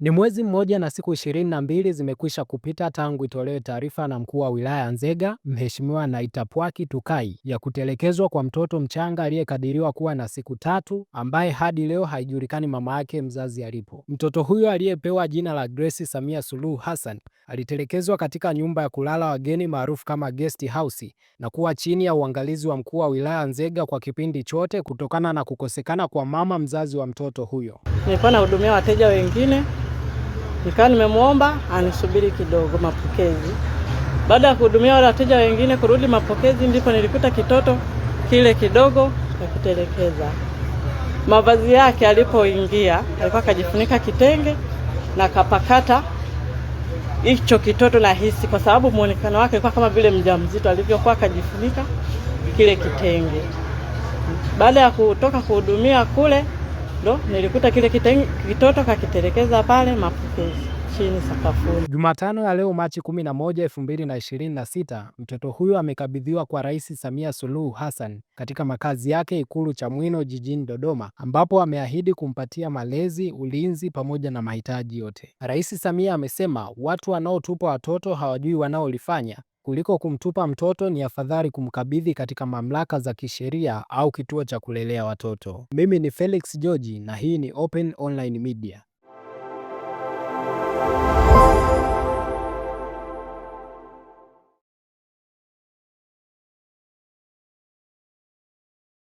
Ni mwezi mmoja na siku 22 zimekwisha kupita tangu itolewe taarifa na mkuu wa wilaya ya Nzega, Mheshimiwa Naitapwaki Tukai, ya kutelekezwa kwa mtoto mchanga aliyekadiriwa kuwa na siku 3 ambaye hadi leo haijulikani mama yake mzazi alipo. Mtoto huyo aliyepewa jina la Grace Samia Suluhu Hassan alitelekezwa katika nyumba ya kulala wageni maarufu kama guest house na kuwa chini ya uangalizi wa mkuu wa wilaya Nzega kwa kipindi chote kutokana na kukosekana kwa mama mzazi wa mtoto huyo. Nilikuwa nahudumia wateja wengine, nikawa nimemwomba anisubiri kidogo mapokezi. Baada ya kuhudumia wale wateja wengine kurudi mapokezi, ndipo nilikuta kitoto kile kidogo nakitelekeza. Mavazi yake alipoingia alikuwa kajifunika kitenge na kapakata hicho kitoto, na hisi kwa sababu muonekano wake alikuwa kama vile mjamzito alivyokuwa kajifunika kile kitenge. Baada ya kutoka kuhudumia kule, ndo nilikuta kile kitoto kakitelekeza pale mapokezi chini sakafuni. Jumatano ya leo Machi 11, 2026, mtoto huyo amekabidhiwa kwa Rais Samia Suluhu Hassan katika makazi yake Ikulu Chamwino jijini Dodoma, ambapo ameahidi kumpatia malezi, ulinzi pamoja na mahitaji yote. Rais Samia amesema watu wanaotupa watoto hawajui wanaolifanya. Kuliko kumtupa mtoto ni afadhali kumkabidhi katika mamlaka za kisheria au kituo cha kulelea watoto. Mimi ni Felix George na hii ni Open Online Media.